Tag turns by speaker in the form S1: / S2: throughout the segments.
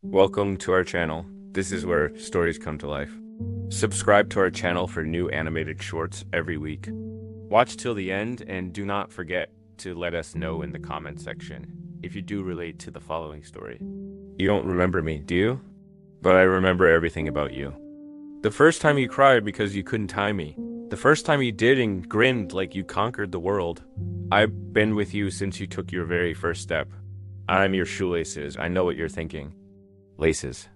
S1: Welcome to our channel. This is where stories come to life. Subscribe to our channel for new animated shorts every week. Watch till the end and do not forget to let us know in the comment section if you do relate to the following story. You don't remember me, do you? But I remember everything about you. The first time you cried because you couldn't tie me. The first time you did and grinned like you conquered the world. I've been with you since you took your very first step. I'm your shoelaces. I know what you're thinking. Laces.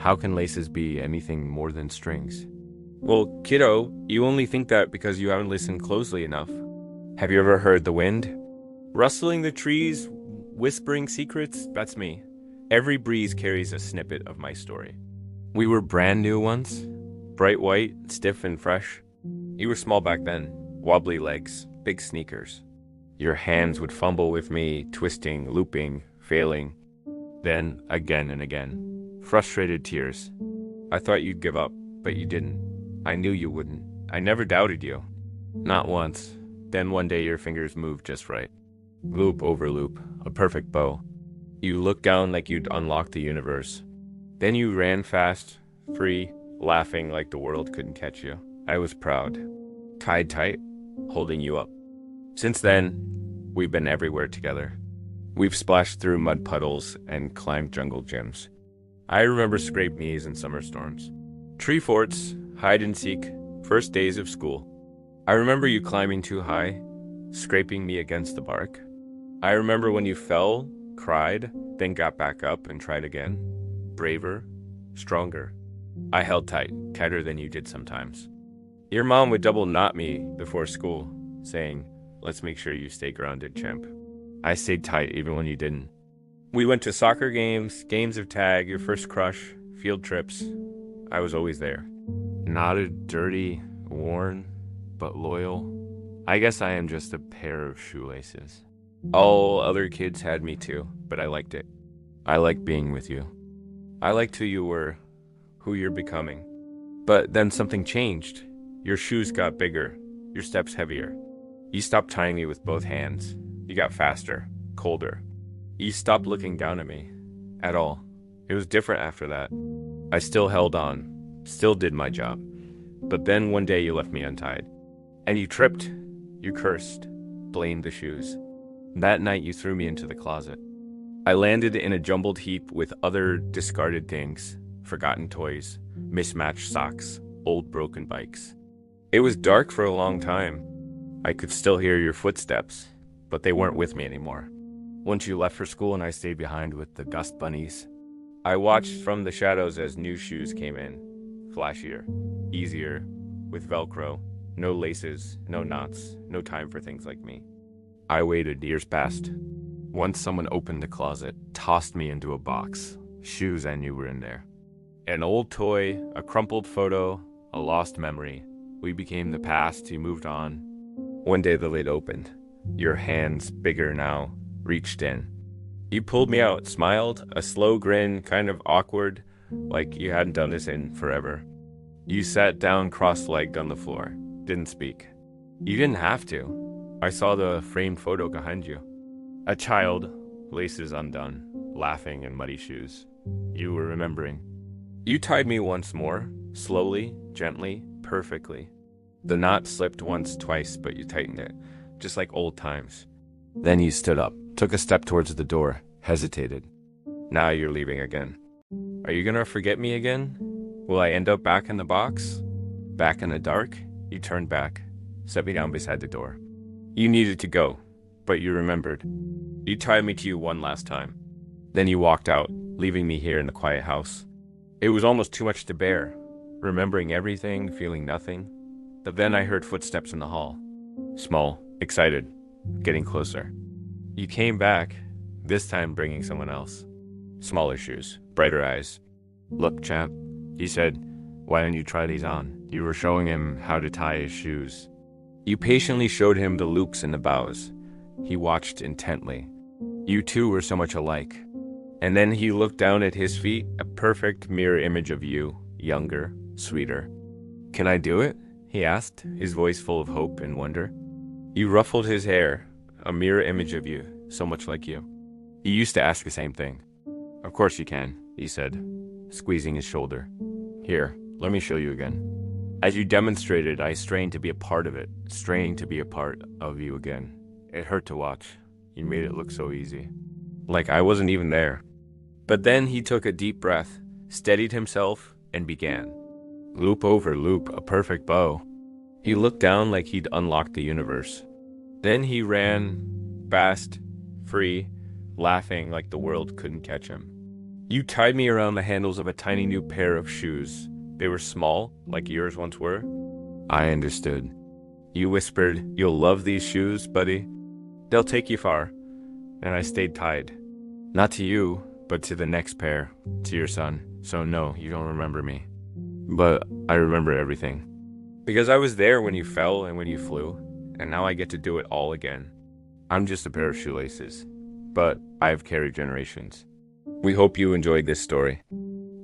S1: How can laces be anything more than strings? Well, kiddo, you only think that because you haven't listened closely enough. Have you ever heard the wind? Rustling the trees, whispering secrets? That's me. Every breeze carries a snippet of my story. We were brand new once. Bright white, stiff and fresh. You were small back then. Wobbly legs, big sneakers. Your hands would fumble with me, twisting, looping, failing. Then, again and again. Frustrated tears. I thought you'd give up, but you didn't. I knew you wouldn't. I never doubted you. Not once. Then one day your fingers moved just right. Loop over loop, a perfect bow. You looked down like you'd unlocked the universe. Then you ran fast, free, laughing like the world couldn't catch you. I was proud. Tied tight, holding you up. Since then, we've been everywhere together. We've splashed through mud puddles and climbed jungle gyms. I remember scraped knees in summer storms. Tree forts, hide and seek, first days of school. I remember you climbing too high, scraping me against the bark. I remember when you fell, cried, then got back up and tried again. Braver, stronger. I held tight, tighter than you did sometimes. Your mom would double knot me before school, saying, "Let's make sure you stay grounded, chimp." I stayed tight even when you didn't. We went to soccer games, games of tag, your first crush, field trips. I was always there. Knotted, dirty, worn, but loyal. I guess I am just a pair of shoelaces. All other kids had me too, but I liked it. I liked being with you. I liked who you were, who you're becoming. But then something changed. Your shoes got bigger, your steps heavier. You stopped tying me with both hands. You got faster, colder. You stopped looking down at me. At all. It was different after that. I still held on, still did my job. But then one day you left me untied. And you tripped. You cursed. Blamed the shoes. That night you threw me into the closet. I landed in a jumbled heap with other discarded things. Forgotten toys, mismatched socks, old broken bikes. It was dark for a long time. I could still hear your footsteps, but they weren't with me anymore. Once you left for school and I stayed behind with the gust bunnies, I watched from the shadows as new shoes came in. Flashier, easier, with Velcro, no laces, no knots, no time for things like me. I waited, years passed. Once someone opened the closet, tossed me into a box. Shoes I knew were in there. An old toy, a crumpled photo, a lost memory. We became the past, you moved on. One day the lid opened. Your hands, bigger now, reached in. You pulled me out, smiled, a slow grin, kind of awkward, like you hadn't done this in forever. You sat down cross-legged on the floor, didn't speak. You didn't have to. I saw the framed photo behind you. A child, laces undone, laughing in muddy shoes. You were remembering. You tied me once more, slowly, gently, perfectly. The knot slipped once, twice, but you tightened it, just like old times. Then you stood up, took a step towards the door, hesitated. Now you're leaving again. Are you gonna forget me again? Will I end up back in the box? Back in the dark? You turned back, set me down beside the door. You needed to go, but you remembered. You tied me to you one last time. Then you walked out, leaving me here in the quiet house. It was almost too much to bear, remembering everything, feeling nothing. But then I heard footsteps in the hall. Small, excited, getting closer. You came back, this time bringing someone else. Smaller shoes, brighter eyes. "Look, champ," he said, "why don't you try these on?" You were showing him how to tie his shoes. You patiently showed him the loops and the bows. He watched intently. You two were so much alike. And then he looked down at his feet, a perfect mirror image of you, younger, sweeter. "Can I do it?" he asked, his voice full of hope and wonder. You ruffled his hair, a mirror image of you, so much like you. He used to ask the same thing. "Of course you can. he said, squeezing his shoulder. Here, let me show you again. As you demonstrated, I strained to be a part of it, straining to be a part of you again. It hurt to watch. You made it look so easy. Like I wasn't even there. But then he took a deep breath, steadied himself, and began. Loop over loop, a perfect bow. He looked down like he'd unlocked the universe. Then he ran, fast, free, laughing like the world couldn't catch him. You tied me around the handles of a tiny new pair of shoes. They were small, like yours once were. I understood. You whispered, "You'll love these shoes, buddy. They'll take you far." And I stayed tied. Not to you, but to the next pair, to your son. So no, you don't remember me. But I remember everything. Because I was there when you fell and when you flew, and now I get to do it all again. I'm just a pair of shoelaces, but I've carried generations. We hope you enjoyed this story.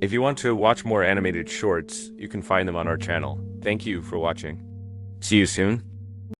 S1: If you want to watch more animated shorts, you can find them on our channel. Thank you for watching. See you soon.